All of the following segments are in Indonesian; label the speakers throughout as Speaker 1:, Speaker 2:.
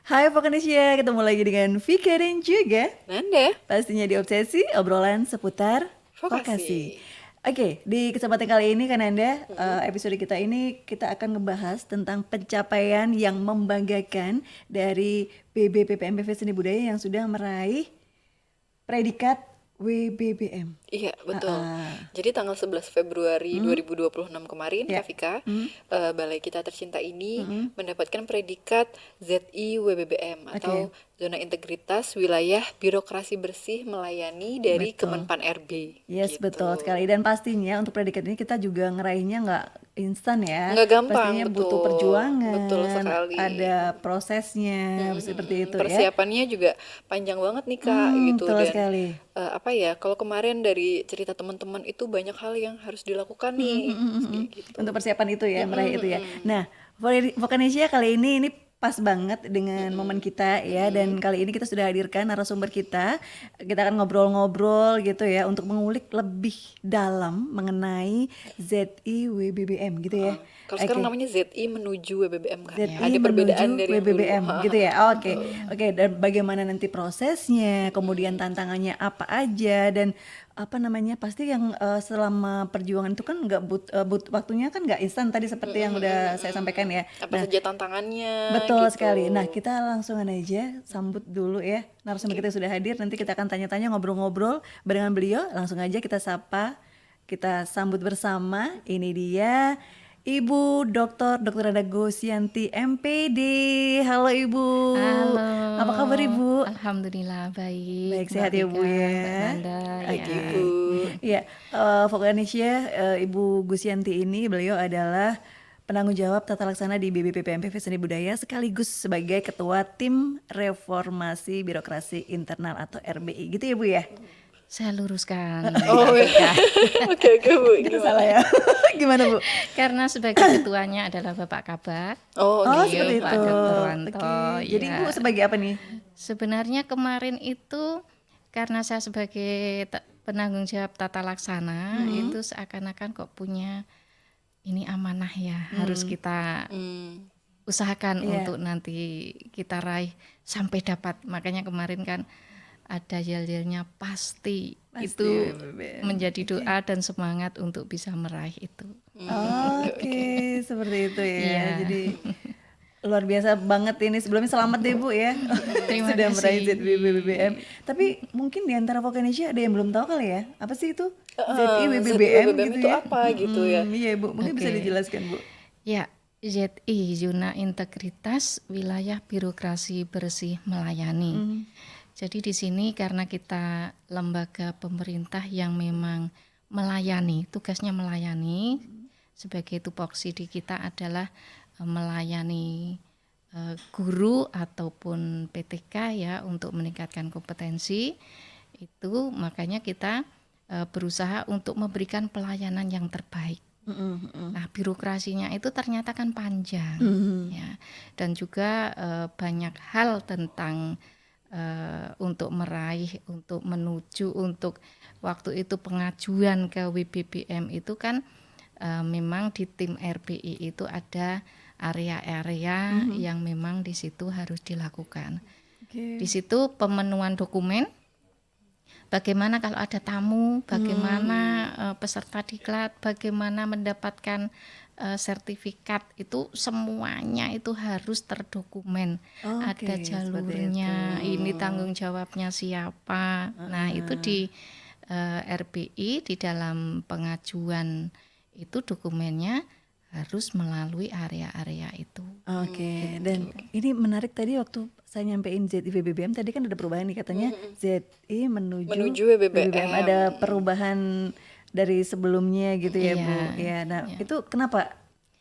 Speaker 1: Hai Fokanesia, ketemu lagi dengan Vika dan juga
Speaker 2: Nanda,
Speaker 1: pastinya di Obsesi, obrolan seputar
Speaker 2: vokasi.
Speaker 1: vokasi. Oke, di kesempatan kali ini kan Anda, episode kita ini kita akan ngebahas tentang pencapaian yang membanggakan dari BBPPMPV Seni Budaya yang sudah meraih predikat WBBM.
Speaker 2: Iya,
Speaker 1: Ah,
Speaker 2: betul.
Speaker 1: ah.
Speaker 2: Jadi tanggal 11 Februari
Speaker 1: Hmm,
Speaker 2: 2026 kemarin,
Speaker 1: ya.
Speaker 2: Kak Vika,
Speaker 1: Hmm,
Speaker 2: Balai Kita Tercinta ini
Speaker 1: hmm,
Speaker 2: mendapatkan predikat ZI-WBBM
Speaker 1: oke,
Speaker 2: atau Zona Integritas Wilayah Birokrasi Bersih Melayani dari
Speaker 1: betul.
Speaker 2: Kemenpan RB
Speaker 1: Yes, betul
Speaker 2: gitu.
Speaker 1: sekali. Dan pastinya untuk predikat ini kita juga ngeraihnya nggak instan ya.
Speaker 2: Nggak gampang,
Speaker 1: Pastinya butuh
Speaker 2: betul. Betul
Speaker 1: perjuangan,
Speaker 2: sekali.
Speaker 1: ada prosesnya, seperti itu ya.
Speaker 2: Persiapannya juga panjang banget nih Kak gitu
Speaker 1: Betul
Speaker 2: dan
Speaker 1: sekali.
Speaker 2: apa ya kalau kemarin dari cerita teman-teman itu banyak hal yang harus dilakukan nih kayak gitu.
Speaker 1: Untuk persiapan itu ya,
Speaker 2: Mm-mm,
Speaker 1: meraih itu ya.
Speaker 2: mm-mm.
Speaker 1: Nah, Vokanesia kali ini pas banget dengan momen kita ya, dan kali ini kita sudah hadirkan narasumber kita. Kita akan ngobrol-ngobrol gitu ya untuk mengulik lebih dalam mengenai ZIWBBM gitu ya.
Speaker 2: Kalau sekarang
Speaker 1: Oke.
Speaker 2: namanya ZI menuju WBBM Kak.
Speaker 1: ZI
Speaker 2: Ada perbedaan
Speaker 1: menuju
Speaker 2: dari yang dulu.
Speaker 1: WBBM gitu ya. Oke. Oke, dan bagaimana nanti prosesnya, kemudian tantangannya apa aja, dan apa namanya? Pasti yang selama perjuangan itu kan nggak waktunya kan nggak instan tadi seperti yang udah saya sampaikan ya.
Speaker 2: Apa
Speaker 1: Nah,
Speaker 2: saja tantangannya
Speaker 1: betul
Speaker 2: gitu.
Speaker 1: sekali. Nah, kita langsung aja sambut dulu ya narasumber
Speaker 2: Oke.
Speaker 1: kita sudah hadir. Nanti kita akan tanya-tanya, ngobrol-ngobrol barengan beliau. Langsung aja kita sapa, kita sambut bersama. Ini dia Ibu Dr. Ada Gosianti MPD. Halo Ibu.
Speaker 3: Halo,
Speaker 1: Apa kabar Ibu?
Speaker 3: alhamdulillah baik,
Speaker 1: Baik,
Speaker 3: Mbak
Speaker 1: sehat ya Bu
Speaker 3: Vika, Mbak
Speaker 1: ya.
Speaker 3: Nanda, ya.
Speaker 1: Oke.
Speaker 2: Ibu.
Speaker 1: Iya, Vokanesia, Ibu Gusyanti ini beliau adalah penanggung jawab tata laksana di BBPPMPV Seni Budaya sekaligus sebagai ketua tim reformasi birokrasi internal atau RBI gitu ya Bu ya.
Speaker 3: Saya luruskan,
Speaker 2: Oh
Speaker 3: Mbak
Speaker 2: ya.
Speaker 3: Vika,
Speaker 2: Oke Bu,
Speaker 1: Kita
Speaker 2: gimana?
Speaker 1: salah ya. Gimana Bu?
Speaker 3: karena sebagai ketuanya adalah Bapak Kabak,
Speaker 2: Oh
Speaker 1: Oh
Speaker 2: gitu.
Speaker 1: seperti
Speaker 3: Pak
Speaker 1: itu.
Speaker 3: Dr.
Speaker 1: Oke.
Speaker 3: Wanto,
Speaker 1: Jadi Ibu
Speaker 3: ya.
Speaker 1: sebagai apa nih?
Speaker 3: Sebenarnya kemarin itu karena saya sebagai penanggung jawab tata laksana itu seakan-akan kok punya ini amanah ya, harus kita
Speaker 2: Hmm.
Speaker 3: usahakan
Speaker 1: Iya.
Speaker 3: untuk nanti kita raih sampai dapat. Makanya kemarin kan ada yel-yelnya pasti
Speaker 1: Pasti
Speaker 3: itu
Speaker 1: BBM.
Speaker 3: menjadi doa dan semangat untuk bisa meraih itu.
Speaker 1: Oke, seperti itu ya.
Speaker 3: Iya,
Speaker 1: Jadi luar biasa banget ini. Sebelumnya selamat deh Bu ya.
Speaker 3: terima
Speaker 1: Sudah meraih
Speaker 3: kasih.
Speaker 1: ZBBBM. Tapi mungkin di antara Vokanesia ada yang belum tahu kali ya. Apa sih itu?
Speaker 2: ZI
Speaker 1: ZIWBBM
Speaker 2: WBBM
Speaker 1: gitu
Speaker 2: itu
Speaker 1: ya.
Speaker 2: apa gitu ya?
Speaker 1: Iya Bu, mungkin bisa
Speaker 3: Oke.
Speaker 1: dijelaskan Bu.
Speaker 3: Ya, ZI Zona Integritas Wilayah Birokrasi Bersih Melayani. Jadi di sini karena kita lembaga pemerintah yang memang melayani, tugasnya melayani, sebagai tupoksi di kita adalah melayani guru ataupun PTK ya untuk meningkatkan kompetensi. Itu makanya kita berusaha untuk memberikan pelayanan yang terbaik. Nah, birokrasinya itu ternyata kan panjang ya, dan juga banyak hal tentang untuk meraih, untuk menuju, untuk waktu itu pengajuan ke WBBM itu kan memang di tim RBI itu ada area-area yang memang di situ harus dilakukan. Di
Speaker 1: Oke.
Speaker 3: situ pemenuhan dokumen, bagaimana kalau ada tamu, bagaimana peserta diklat, bagaimana mendapatkan sertifikat, itu semuanya itu harus terdokumen.
Speaker 1: Oke,
Speaker 3: Ada
Speaker 1: seperti
Speaker 3: jalurnya,
Speaker 1: itu.
Speaker 3: ini tanggung jawabnya siapa. Nah, itu di RBI di dalam pengajuan itu dokumennya harus melalui area-area itu.
Speaker 1: Oke, dan ini menarik tadi waktu saya nyampein ZIWBBM tadi kan ada perubahan nih katanya ZI menuju
Speaker 2: Menuju
Speaker 1: WBBM.
Speaker 2: WBBM.
Speaker 1: Ada perubahan dari sebelumnya gitu ya Bu.
Speaker 3: Iya,
Speaker 1: Ya, nah itu kenapa?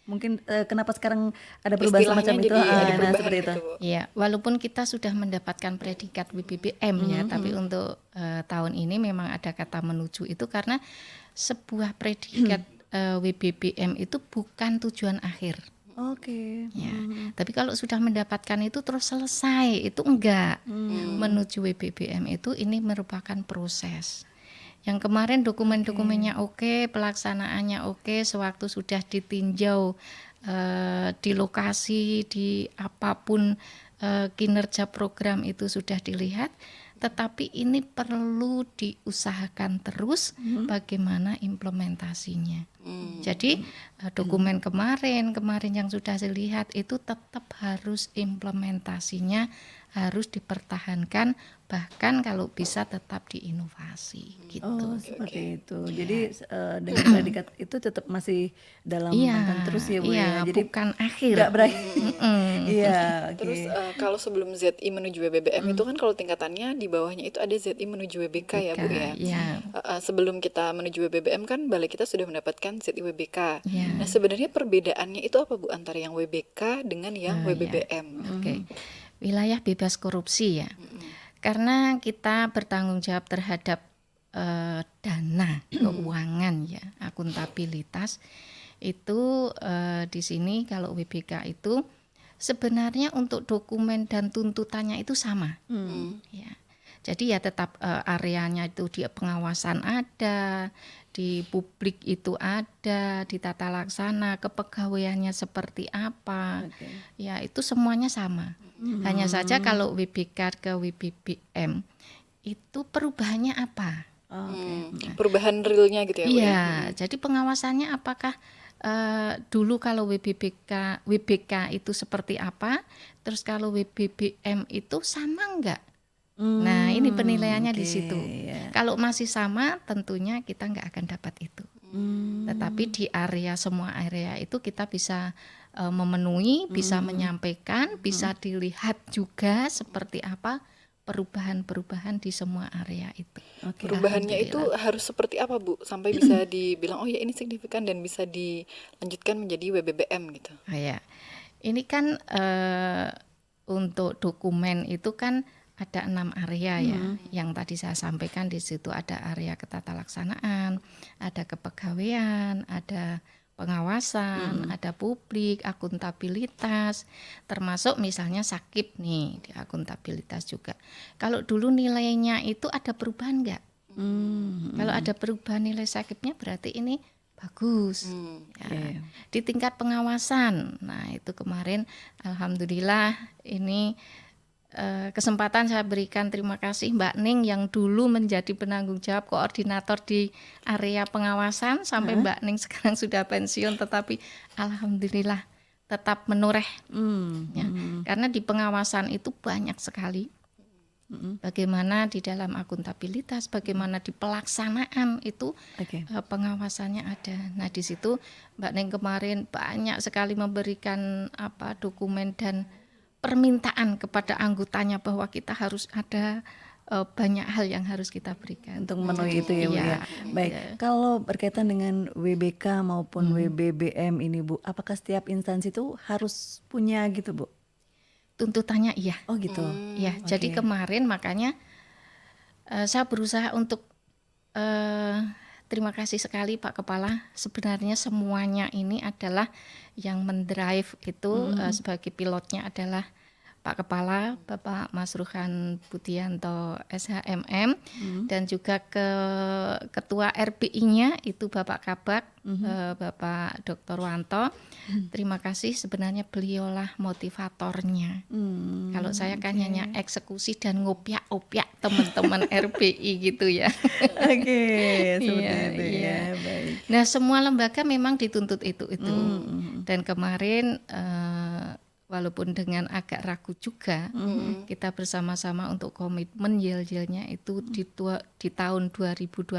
Speaker 1: Mungkin kenapa sekarang ada perubahan
Speaker 2: Istilahnya
Speaker 1: semacam itu?
Speaker 2: jadi ada
Speaker 1: Nah
Speaker 2: perubahan
Speaker 1: seperti itu.
Speaker 2: gitu Bu.
Speaker 3: ya, walaupun kita sudah mendapatkan predikat WBBM ya, tapi untuk tahun ini memang ada kata menuju itu karena sebuah predikat WBBM itu bukan tujuan akhir.
Speaker 1: Oke.
Speaker 3: Ya, tapi kalau sudah mendapatkan itu terus selesai, itu enggak. Menuju WBBM itu ini merupakan proses. Yang kemarin dokumen-dokumennya oke, pelaksanaannya oke, sewaktu sudah ditinjau di lokasi, di apapun kinerja program itu sudah dilihat, tetapi ini perlu diusahakan terus bagaimana implementasinya. Jadi dokumen kemarin yang sudah dilihat itu tetap harus implementasinya harus dipertahankan, bahkan kalau bisa tetap diinovasi gitu.
Speaker 1: Oh, seperti itu. Jadi
Speaker 3: Iya.
Speaker 1: dengan predikat itu tetap masih dalam
Speaker 3: Iya,
Speaker 1: pantang terus ya Bu ya.
Speaker 3: iya,
Speaker 1: Jadi
Speaker 3: bukan akhir.
Speaker 1: nggak berakhir.
Speaker 3: Mm-mm.
Speaker 1: Iya,
Speaker 2: Terus
Speaker 1: oke.
Speaker 2: kalau sebelum ZI menuju WBBM itu kan kalau tingkatannya di bawahnya itu ada ZI menuju WBK ya Bu ya.
Speaker 3: Ya,
Speaker 2: Sebelum kita menuju WBBM kan balai kita sudah mendapatkan ZI WBK.
Speaker 3: ya.
Speaker 2: Nah sebenarnya perbedaannya itu apa Bu antara yang WBK dengan yang
Speaker 3: Ya.
Speaker 2: WBBM?
Speaker 3: Oke. Wilayah bebas korupsi ya. Karena kita bertanggung jawab terhadap dana, keuangan ya, akuntabilitas itu di sini kalau WBK itu sebenarnya untuk dokumen dan tuntutannya itu sama. Ya. Jadi ya tetap areanya itu di pengawasan ada, di publik itu ada, di tata laksana, kepegawaiannya seperti apa. Ya itu semuanya sama. Hanya saja kalau WBK ke WBBM itu perubahannya apa?
Speaker 2: Perubahan realnya gitu ya Bu ya?
Speaker 3: Iya, jadi pengawasannya apakah dulu kalau WBK itu seperti apa, terus kalau WBBM itu sama enggak? Nah, ini penilaiannya di situ.
Speaker 1: ya.
Speaker 3: Kalau masih sama, tentunya kita nggak akan dapat itu. Tetapi di semua area itu kita bisa memenuhi, bisa menyampaikan, bisa dilihat juga seperti apa perubahan-perubahan di semua area itu.
Speaker 1: Oke.
Speaker 2: Perubahannya itu harus seperti apa Bu sampai bisa dibilang oh ya ini signifikan dan bisa dilanjutkan menjadi WBBM gitu.
Speaker 3: Oh ya, ini kan untuk dokumen itu kan ada 6 area ya, yang tadi saya sampaikan. Di situ ada area ketatalaksanaan, ada kepegawaian, ada pengawasan, ada publik, akuntabilitas, termasuk misalnya sakip nih di akuntabilitas juga. Kalau dulu nilainya itu ada perubahan enggak? Kalau ada perubahan nilai sakipnya berarti ini bagus. Ya. Di tingkat pengawasan, nah itu kemarin alhamdulillah ini kesempatan saya berikan terima kasih Mbak Ning yang dulu menjadi penanggung jawab koordinator di area pengawasan sampai Mbak Ning sekarang sudah pensiun, tetapi alhamdulillah tetap menoreh ya. Karena di pengawasan itu banyak sekali bagaimana di dalam akuntabilitas, bagaimana di pelaksanaan itu pengawasannya ada. Nah di situ Mbak Ning kemarin banyak sekali memberikan dokumen dan permintaan kepada anggotanya bahwa kita harus ada banyak hal yang harus kita berikan
Speaker 1: untuk memenuhi itu ya Bu ya. Baik, kalau berkaitan dengan WBK maupun WBBM ini Bu, apakah setiap instansi itu harus punya gitu Bu?
Speaker 3: Tuntutannya iya.
Speaker 1: Oh gitu.
Speaker 3: Ya, jadi kemarin makanya saya berusaha untuk terima kasih sekali Pak Kepala. Sebenarnya semuanya ini adalah yang mendrive itu sebagai pilotnya adalah Pak Kepala, Bapak Mas Ruhan Budianto SHMM, dan juga Ketua RPI-nya itu Bapak Kabak, Bapak Dr. Wanto. Terima kasih, sebenarnya beliaulah motivatornya. Kalau saya kan hanya eksekusi dan ngopiak-opiak teman-teman RPI gitu ya.
Speaker 1: Oke, seperti itu ya. Baik.
Speaker 3: Nah, semua lembaga memang dituntut itu. Dan kemarin walaupun dengan agak ragu juga, kita bersama-sama untuk komitmen yel-yelnya itu di tahun 2025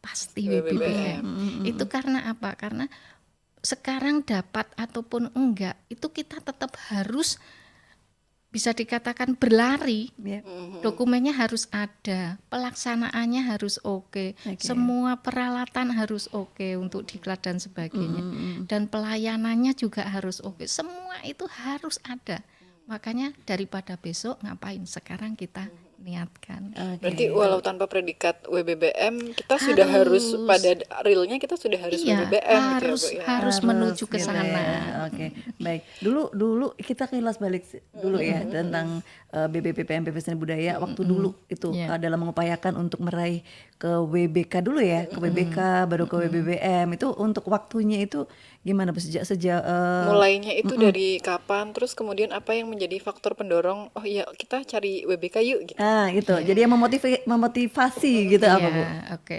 Speaker 3: pasti WBBM. Itu karena apa? Karena sekarang dapat ataupun enggak, itu kita tetap harus bisa dikatakan berlari. Dokumennya harus ada, pelaksanaannya harus oke. Semua peralatan harus oke untuk diklat dan sebagainya, dan pelayanannya juga harus oke. Semua itu harus ada. Makanya daripada besok ngapain, sekarang kita niatkan.
Speaker 2: Berarti walau tanpa predikat WBBM kita sudah harus pada realnya kita sudah harus WBBM
Speaker 3: harus,
Speaker 2: gitu ya Bu ya.
Speaker 3: Harus menuju ke
Speaker 1: gitu
Speaker 3: sana.
Speaker 1: ya. Oke, baik. Dulu kita kilas balik dulu ya tentang BBPPM BPS Seni Budaya waktu dulu itu dalam mengupayakan untuk meraih ke WBK dulu ya, ke WBK baru ke WBBM itu untuk waktunya itu Gimana Bu sejak sejak
Speaker 2: Mulainya itu dari kapan, terus kemudian apa yang menjadi faktor pendorong, oh iya kita cari WBK yuk gitu.
Speaker 1: itu. Jadi yang memotivasi gitu apa Bu?
Speaker 3: Iya, oke.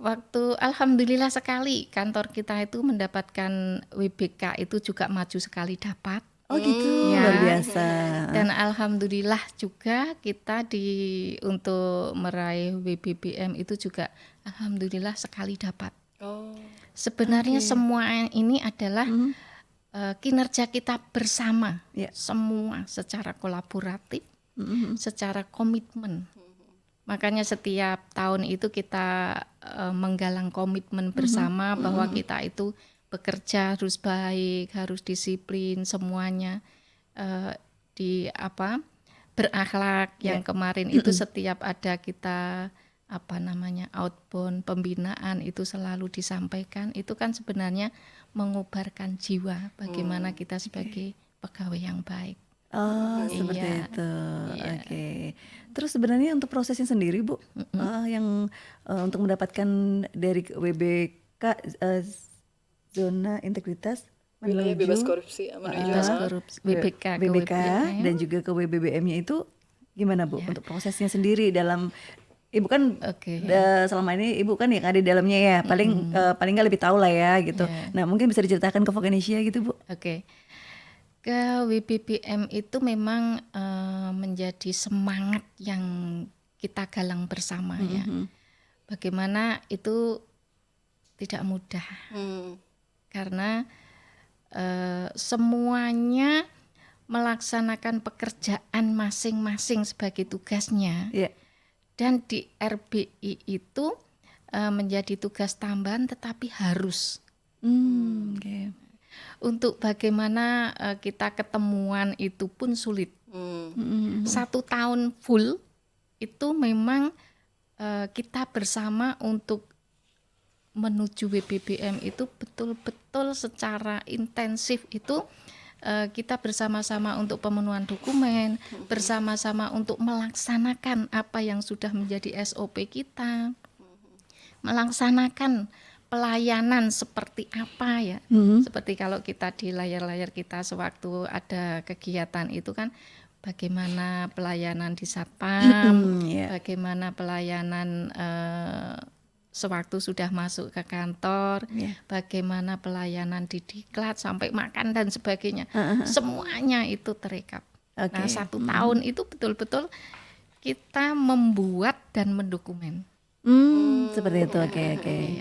Speaker 3: Waktu alhamdulillah sekali kantor kita itu mendapatkan WBK itu juga maju sekali dapat.
Speaker 1: Oh gitu,
Speaker 3: Ya.
Speaker 1: luar biasa.
Speaker 3: Dan alhamdulillah juga kita untuk meraih WBBM itu juga alhamdulillah sekali dapat.
Speaker 2: Oh,
Speaker 3: Sebenarnya semua ini adalah kinerja kita bersama,
Speaker 1: Ya.
Speaker 3: semua secara kolaboratif,
Speaker 1: Mhm.
Speaker 3: secara komitmen. Makanya setiap tahun itu kita menggalang komitmen bersama bahwa kita itu bekerja harus baik, harus disiplin semuanya, berakhlak. Yang kemarin itu setiap ada kita outbound pembinaan itu selalu disampaikan, itu kan sebenarnya mengubarkan jiwa bagaimana kita sebagai pegawai yang baik.
Speaker 1: Oh, seperti
Speaker 3: Iya.
Speaker 1: itu.
Speaker 3: Iya.
Speaker 1: Oke. Terus sebenarnya untuk prosesnya sendiri, Bu, yang untuk mendapatkan dari WBK zona integritas
Speaker 2: wilayah
Speaker 1: menuju
Speaker 2: bebas korupsi menuju
Speaker 3: Bebas
Speaker 2: sama
Speaker 3: korupsi WBK ke
Speaker 1: WBK
Speaker 3: WBBM.
Speaker 1: dan juga ke WBBM-nya itu gimana, Bu? Untuk prosesnya sendiri dalam Ibu kan
Speaker 3: Oke.
Speaker 1: selama ini Ibu kan yang ada di dalamnya ya, paling paling nggak lebih tahu lah ya gitu.
Speaker 3: Iya.
Speaker 1: Nah, mungkin bisa diceritakan ke Vokanesia gitu, Bu.
Speaker 3: Oke. Ke WBBM itu memang menjadi semangat yang kita galang bersama ya. Bagaimana itu tidak mudah
Speaker 2: Hmm.
Speaker 3: karena semuanya melaksanakan pekerjaan masing-masing sebagai tugasnya.
Speaker 1: Iya.
Speaker 3: Dan di RBI itu menjadi tugas tambahan tetapi harus.
Speaker 1: Oke.
Speaker 3: Untuk bagaimana kita ketemuan itu pun sulit.
Speaker 2: Hmm.
Speaker 3: 1 tahun full itu memang kita bersama untuk menuju WBBM itu betul-betul secara intensif itu kita bersama-sama untuk pemenuhan dokumen, bersama-sama untuk melaksanakan apa yang sudah menjadi SOP kita, melaksanakan pelayanan seperti apa ya. Seperti kalau kita di layar-layar kita sewaktu ada kegiatan itu kan bagaimana pelayanan di Satpam, bagaimana pelayanan sewaktu sudah masuk ke kantor, bagaimana pelayanan di diklat sampai makan dan sebagainya, semuanya itu terekap. Nah 1 tahun itu betul-betul kita membuat dan mendokumen.
Speaker 1: Seperti itu. Oke.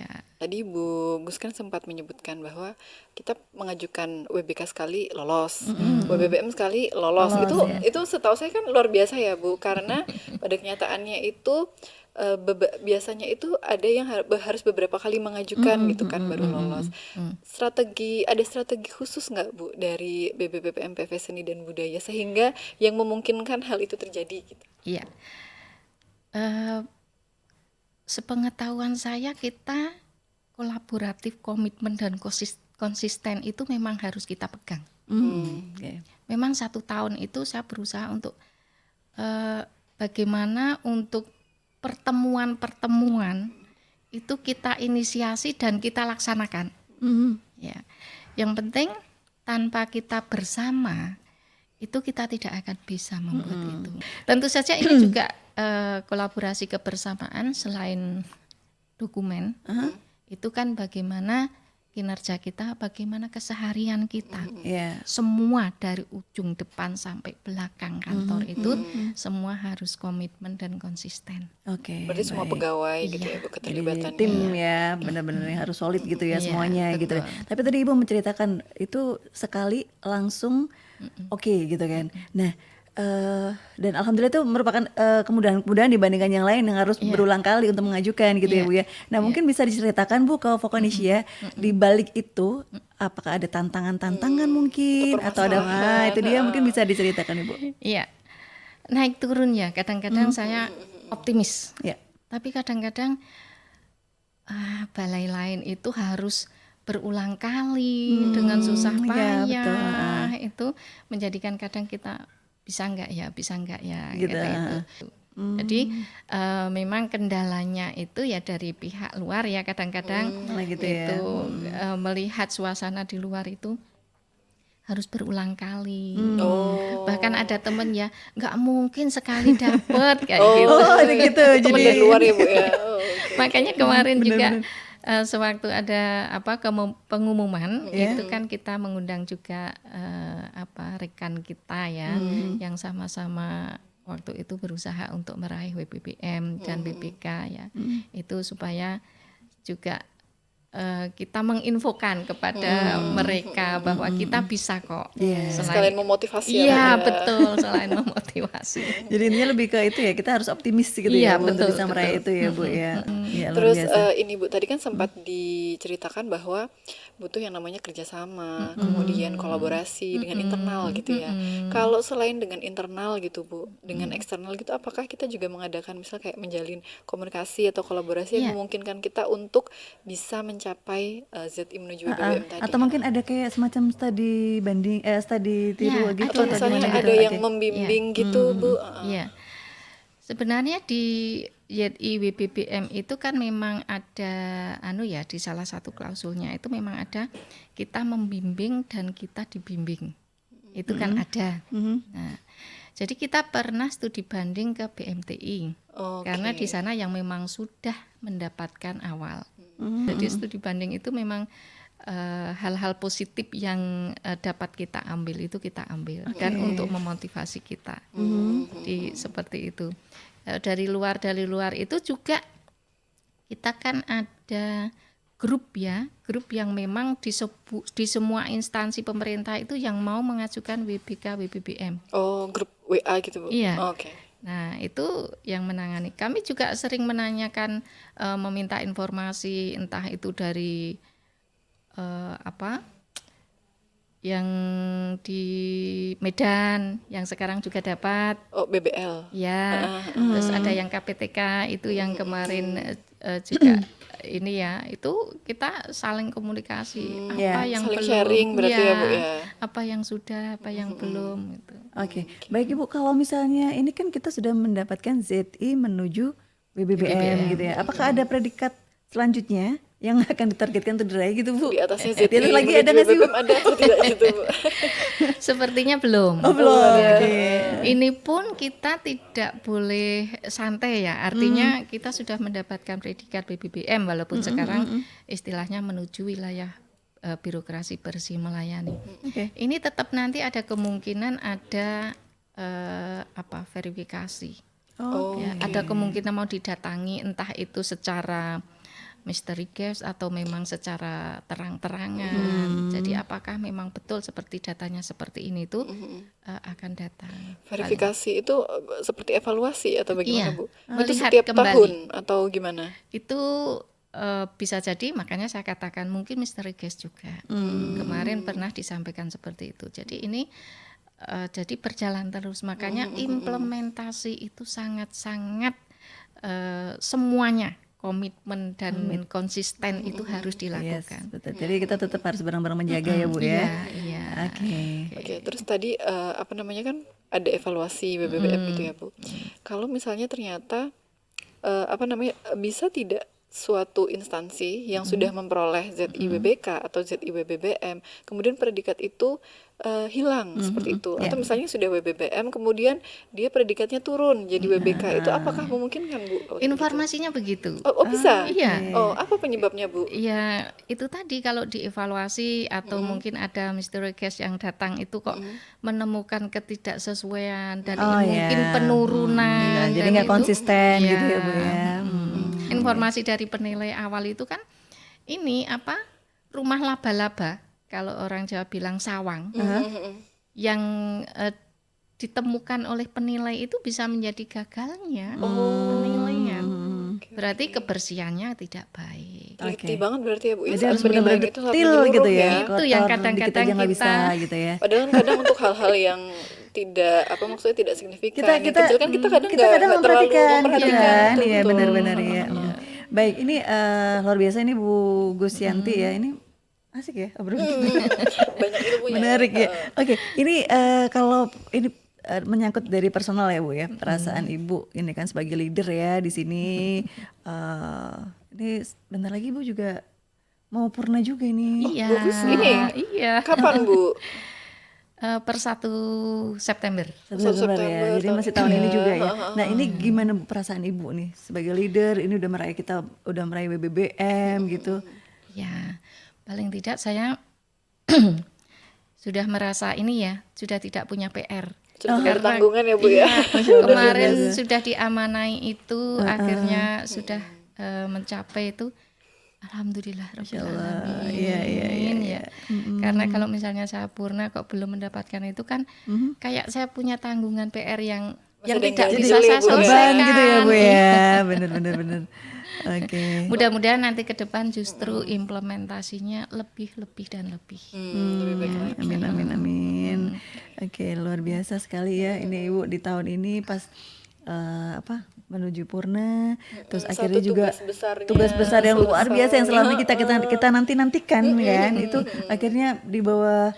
Speaker 3: Ya.
Speaker 2: Tadi Bu Gus kan sempat menyebutkan bahwa kita mengajukan WBK sekali lolos, WBBM sekali lolos. Itu setahu saya kan luar biasa ya Bu, karena pada kenyataannya itu biasanya itu ada yang harus beberapa kali mengajukan gitu kan baru lolos. Ada strategi khusus nggak Bu dari BBPPM PV Seni dan Budaya sehingga yang memungkinkan hal itu terjadi gitu?
Speaker 3: Iya. Sepengetahuan saya kita kolaboratif, komitmen dan konsisten itu memang harus kita pegang. Memang 1 tahun itu saya berusaha untuk bagaimana untuk pertemuan-pertemuan itu kita inisiasi dan kita laksanakan. Ya. Yang penting tanpa kita bersama itu kita tidak akan bisa membuat itu. Tentu saja ini juga kolaborasi kebersamaan selain dokumen. Itu kan bagaimana kinerja kita, bagaimana keseharian kita. Semua dari ujung depan sampai belakang kantor itu semua harus komitmen dan konsisten.
Speaker 1: Oke.
Speaker 2: Berarti semua pegawai gitu ya Bu keterlibatannya.
Speaker 1: Tim ya, benar-benar yang harus solid gitu ya semuanya
Speaker 3: betul.
Speaker 1: gitu. Tapi tadi Ibu menceritakan itu sekali langsung oke gitu kan. Nah, dan alhamdulillah itu merupakan kemudahan dibandingkan yang lain yang harus berulang kali untuk mengajukan gitu ya Bu ya. Nah, mungkin bisa diceritakan Bu ke Vokanesia di balik itu apakah ada tantangan-tantangan mungkin atau ada itu dia mungkin bisa diceritakan Ibu.
Speaker 3: Iya. Naik turun ya, kadang-kadang saya optimis.
Speaker 1: Ya.
Speaker 3: Tapi kadang-kadang balai lain itu harus berulang kali dengan susah
Speaker 1: iya,
Speaker 3: payah.
Speaker 1: betul.
Speaker 3: Itu menjadikan kadang kita bisa enggak ya
Speaker 1: Gitu.
Speaker 3: itu. Jadi memang kendalanya itu ya dari pihak luar ya kadang-kadang
Speaker 1: Nah gitu ya.
Speaker 3: itu melihat suasana di luar itu harus berulang kali.
Speaker 2: Oh.
Speaker 3: Bahkan ada temen ya nggak mungkin sekali dapet kayak
Speaker 2: Oh.
Speaker 3: gitu.
Speaker 1: Oh ada gitu.
Speaker 2: Teman
Speaker 1: Jadi
Speaker 2: dari luar ya Bu ya. Oh, oke.
Speaker 3: Makanya kemarin juga sewaktu ada pengumuman itu kan kita mengundang juga rekan kita ya yang sama-sama waktu itu berusaha untuk meraih WBBM dan BPK ya. Itu supaya juga kita menginfokan kepada mereka bahwa kita bisa kok.
Speaker 2: Sekalian memotivasi ya, Bu,
Speaker 3: Iya
Speaker 2: ya.
Speaker 3: betul, selain memotivasi.
Speaker 1: Jadi intinya lebih ke itu ya, kita harus optimis gitu
Speaker 3: Iya,
Speaker 1: ya Bu, untuk
Speaker 3: betul,
Speaker 1: bisa meraih itu ya Bu ya. Iya, luar
Speaker 2: Terus
Speaker 1: biasa.
Speaker 2: ini Bu, tadi kan sempat diceritakan bahwa butuh yang namanya kerjasama, kemudian kolaborasi dengan internal gitu ya. Kalau selain dengan internal gitu Bu, dengan eksternal gitu, apakah kita juga mengadakan misal kayak menjalin komunikasi atau kolaborasi yang
Speaker 3: Iya.
Speaker 2: memungkinkan kita untuk bisa mencapai ZI menuju WBBM tadi?
Speaker 1: Atau mungkin ada kayak semacam studi banding, studi tiru
Speaker 3: Ya,
Speaker 1: gitu
Speaker 2: Atau
Speaker 1: atau
Speaker 2: misalnya
Speaker 1: gimana gitu?
Speaker 2: ada yang
Speaker 1: Oke.
Speaker 2: membimbing gitu Bu?
Speaker 3: Iya. Sebenarnya di YI WBBM itu kan memang ada di salah satu klausulnya itu memang ada kita membimbing dan kita dibimbing. Itu kan ada. Nah, jadi kita pernah studi banding ke BMTI.
Speaker 2: Oke.
Speaker 3: Karena di sana yang memang sudah mendapatkan awal. Jadi studi banding itu memang hal-hal positif yang dapat kita ambil itu kita ambil dan untuk memotivasi kita. Jadi seperti itu. Dari luar itu juga kita kan ada grup yang memang di semua instansi pemerintah itu yang mau mengajukan WBK WBBM.
Speaker 2: Oh, grup WA gitu Bu?
Speaker 3: Iya.
Speaker 2: Oh, oke.
Speaker 3: Nah, itu yang menangani. Kami juga sering menanyakan, meminta informasi entah itu dari yang di Medan yang sekarang juga dapat.
Speaker 2: Oh, BBL.
Speaker 3: Ya, terus ada yang KPTK itu yang kemarin juga ini ya, itu kita saling komunikasi apa yang
Speaker 2: Saling
Speaker 3: belum,
Speaker 2: sharing berarti ya Bu ya.
Speaker 3: apa yang sudah, apa yang belum gitu.
Speaker 1: Oke, baik Ibu, kalau misalnya ini kan kita sudah mendapatkan ZI menuju WBBM gitu ya. Apakah ada predikat selanjutnya yang akan ditargetkan untuk diraih gitu Bu?
Speaker 2: Di atasnya
Speaker 1: Di atas
Speaker 2: ZI
Speaker 1: lagi
Speaker 2: menuju
Speaker 1: ada nggak sih Bu?
Speaker 2: WBBM ada atau tidak gitu Bu?
Speaker 3: Sepertinya belum.
Speaker 1: Oh belum. Oke.
Speaker 3: Ini pun kita tidak boleh santai ya. Artinya kita sudah mendapatkan predikat BBBM walaupun sekarang istilahnya menuju wilayah birokrasi bersih melayani.
Speaker 1: Oke.
Speaker 3: Ini tetap nanti ada kemungkinan ada verifikasi.
Speaker 2: Oh,
Speaker 3: Ya, ada kemungkinan mau didatangi entah itu secara mystery guest atau memang secara terang-terangan. Jadi apakah memang betul seperti datanya seperti ini itu akan datang.
Speaker 2: verifikasi itu seperti evaluasi atau bagaimana
Speaker 3: Iya,
Speaker 2: Bu? Itu
Speaker 3: melihat
Speaker 2: setiap
Speaker 3: kembali.
Speaker 2: tahun atau gimana?
Speaker 3: Itu bisa jadi, makanya saya katakan mungkin mystery guest juga. Kemarin pernah disampaikan seperti itu. Jadi ini jadi berjalan terus. Makanya implementasi itu sangat-sangat semuanya komitmen dan konsisten itu harus
Speaker 1: Yes,
Speaker 3: dilakukan.
Speaker 1: betul. Jadi kita tetap harus bareng-bareng menjaga ya Bu ya.
Speaker 3: Iya.
Speaker 1: Oke.
Speaker 2: Oke, terus tadi kan ada evaluasi BBBM gitu ya Bu. Kalau misalnya ternyata bisa tidak suatu instansi yang sudah memperoleh ZIWBK atau ZIWBBM, kemudian predikat itu hilang seperti itu, atau misalnya sudah WBBM kemudian dia predikatnya turun jadi WBK, itu apakah memungkinkan Bu?
Speaker 3: Informasinya begitu.
Speaker 2: Oh, bisa?
Speaker 3: Iya.
Speaker 2: Oh, apa penyebabnya Bu?
Speaker 3: Ya itu tadi kalau dievaluasi atau mungkin ada mystery guest yang datang itu kok menemukan ketidaksesuaian dan mungkin penurunan.
Speaker 1: Jadi
Speaker 3: dan
Speaker 1: nggak
Speaker 3: itu,
Speaker 1: konsisten gitu ya Bu ya.
Speaker 3: Informasi dari penilai awal itu kan ini rumah laba-laba kalau orang Jawa bilang sawang yang ditemukan oleh penilai itu bisa menjadi gagalnya penilaian. Berarti kebersihannya tidak baik.
Speaker 2: Teliti banget berarti ya Bu.
Speaker 1: Jadi
Speaker 2: Saat
Speaker 1: harus benar-benar
Speaker 2: penilaian itu harus
Speaker 1: detail
Speaker 2: menyeluruh
Speaker 1: gitu ya.
Speaker 3: Itu yang
Speaker 1: Kotor
Speaker 3: kadang-kadang
Speaker 1: dikit aja nggak bisa
Speaker 3: kita-
Speaker 1: gitu ya.
Speaker 2: Padahal kadang untuk hal-hal yang tidak maksudnya tidak signifikan, yang
Speaker 1: kita
Speaker 2: kecil kan kita kadang
Speaker 1: kita kadang
Speaker 2: nggak terlalu
Speaker 1: memperhatikan gitu
Speaker 2: memperhatikan.
Speaker 1: kan.
Speaker 2: Betul,
Speaker 1: Iya
Speaker 2: betul.
Speaker 1: benar-benar ya. Baik, ini luar biasa ini Bu Gusyanti ya. Ini asik ya obrolan kita.
Speaker 2: Banyak ilmunya.
Speaker 1: Menarik ya. Oke, ini kalau ini menyangkut dari personal ya Bu ya, perasaan Ibu ini kan sebagai leader ya di sini. Ini bentar lagi Ibu juga mau purna juga ini.
Speaker 3: Iya.
Speaker 2: Bagus ini.
Speaker 3: Iya.
Speaker 2: Kapan Bu?
Speaker 3: Per 1 September.
Speaker 1: 1 September ya,
Speaker 2: September
Speaker 1: jadi
Speaker 2: tahun
Speaker 1: masih
Speaker 2: ini
Speaker 1: tahun ini
Speaker 2: ya.
Speaker 1: juga ya. Nah ini gimana Bu, perasaan Ibu nih sebagai leader, ini udah meraih WBBM gitu.
Speaker 3: Ya, paling tidak saya sudah merasa ini ya, sudah tidak punya PR.
Speaker 2: Sudah bukan tanggungan ya Bu ya.
Speaker 3: Kemarin sudah diamanai itu, akhirnya sudah mencapai itu. Alhamdulillah Rabbil Alamin.
Speaker 1: Iya.
Speaker 3: Ya. Karena kalau misalnya saya purna kok belum mendapatkan itu kan kayak saya punya tanggungan PR yang
Speaker 2: Masih ada yang
Speaker 3: tidak
Speaker 2: ganjil
Speaker 3: bisa
Speaker 2: ya,
Speaker 3: saya
Speaker 2: Bu, ya?
Speaker 3: selesaikan.
Speaker 1: Beban gitu ya Bu ya, bener. Oke.
Speaker 3: Mudah-mudahan nanti ke depan justru implementasinya lebih dan lebih.
Speaker 2: Lebih baik lagi.
Speaker 1: Amin. Oke, luar biasa sekali ya ini Ibu di tahun ini pas menuju purna, terus akhirnya
Speaker 2: Satu
Speaker 1: juga
Speaker 2: besarnya
Speaker 1: tugas besar yang luar
Speaker 2: selesai.
Speaker 1: biasa yang selama kita nantikan kan, itu akhirnya di bawah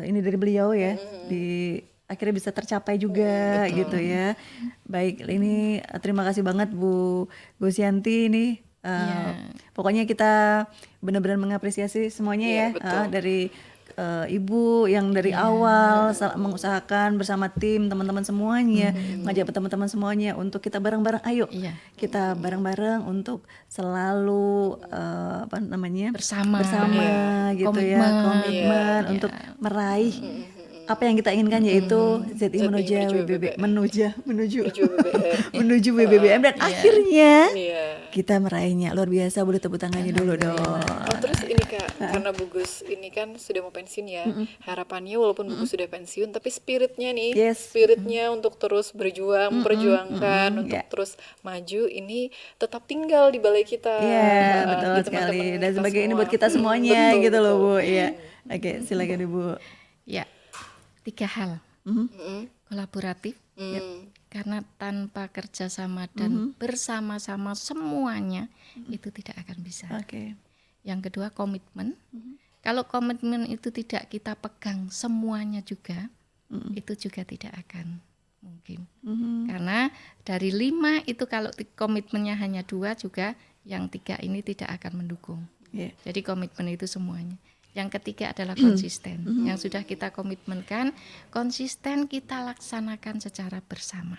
Speaker 1: ini dari beliau ya, di akhirnya bisa tercapai juga gitu ya. Baik, ini terima kasih banget Bu Gosianti ini. Pokoknya kita benar-benar mengapresiasi semuanya ya, dari Ibu yang dari awal mengusahakan bersama tim teman-teman semuanya, ngajak teman-teman semuanya untuk kita bareng-bareng, ayo kita bareng-bareng untuk selalu bersama gitu ya, komitmen untuk meraih apa yang kita inginkan, yaitu ZI menuju WBBM dan akhirnya kita meraihnya. Luar biasa, boleh tepuk tangannya dulu dong.
Speaker 2: Terus ini Kak, karena Bu Gus ini kan sudah mau pensiun ya, harapannya walaupun Bu Gus sudah pensiun, tapi spiritnya nih, spiritnya untuk terus berjuang, memperjuangkan, untuk terus maju, ini tetap tinggal di balai kita.
Speaker 1: Iya, betul sekali. Dan sebagai ini buat kita semuanya gitu loh Bu. Iya. Oke, silakan Ibu.
Speaker 3: Ya, 3 hal. Kolaboratif, karena tanpa kerjasama dan bersama-sama semuanya itu tidak akan bisa. Yang kedua komitmen. Kalau komitmen itu tidak kita pegang semuanya juga, itu juga tidak akan mungkin. Karena dari 5 itu kalau komitmennya hanya 2 juga, yang 3 ini tidak akan mendukung. Jadi komitmen itu semuanya. Yang ketiga adalah konsisten. Yang sudah kita komitmenkan, konsisten kita laksanakan secara bersama.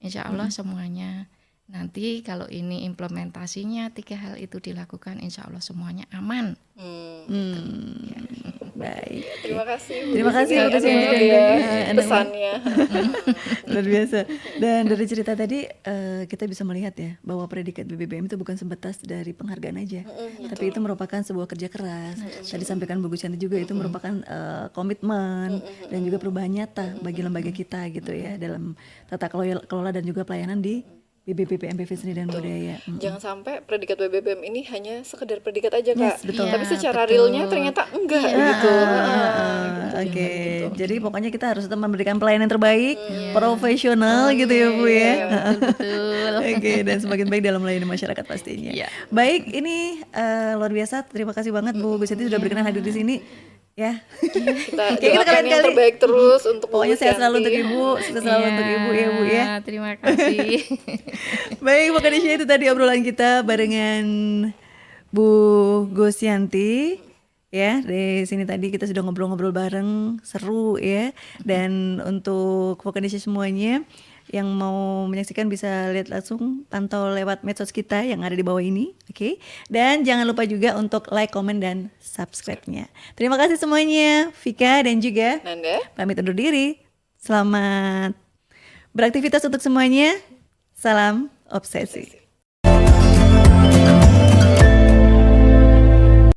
Speaker 3: Insya Allah semuanya nanti kalau ini implementasinya 3 hal itu dilakukan, insya Allah semuanya aman.
Speaker 1: Baik.
Speaker 2: Terima kasih Bu
Speaker 1: Gus
Speaker 2: ya, pesannya.
Speaker 1: Luar biasa. Dan dari cerita tadi kita bisa melihat ya bahwa predikat BBBM itu bukan sebatas dari penghargaan aja, tapi itu merupakan sebuah kerja keras. Tadi disampaikan Bu Gusyanti juga, itu merupakan komitmen dan juga perubahan nyata bagi lembaga kita gitu ya, dalam tata kelola dan juga pelayanan di BBBM Seni dan Budaya.
Speaker 2: Jangan sampai predikat BBBM ini hanya sekedar predikat aja Kak,
Speaker 1: betul.
Speaker 2: tapi secara realnya ternyata enggak gitu.
Speaker 1: Oke, jadi pokoknya kita harus tetap memberikan pelayanan terbaik, profesional gitu ya Bu ya.
Speaker 3: Betul.
Speaker 1: Oke, dan semakin baik dalam melayani masyarakat pastinya. Baik, ini luar biasa. Terima kasih banget Bu Gusyanti sudah berkenan hadir di sini. Ya,
Speaker 2: kita doakan yang terbaik terus untuk
Speaker 1: pokoknya sehat selalu untuk Ibu, sukses selalu untuk Ibu ya Bu ya.
Speaker 3: Terima kasih.
Speaker 1: Baik, pokoknya itu tadi obrolan kita barengan Bu Gusyanti. Ya, di sini tadi kita sudah ngobrol-ngobrol bareng, seru ya. Dan untuk Vokanisya semuanya yang mau menyaksikan bisa lihat langsung, pantau lewat medsos kita yang ada di bawah ini, oke? Dan jangan lupa juga untuk like, komen, dan subscribe-nya. Terima kasih semuanya, Vika dan juga
Speaker 2: Nanda.
Speaker 1: Pamit undur diri. Selamat beraktivitas untuk semuanya. Salam obsesi.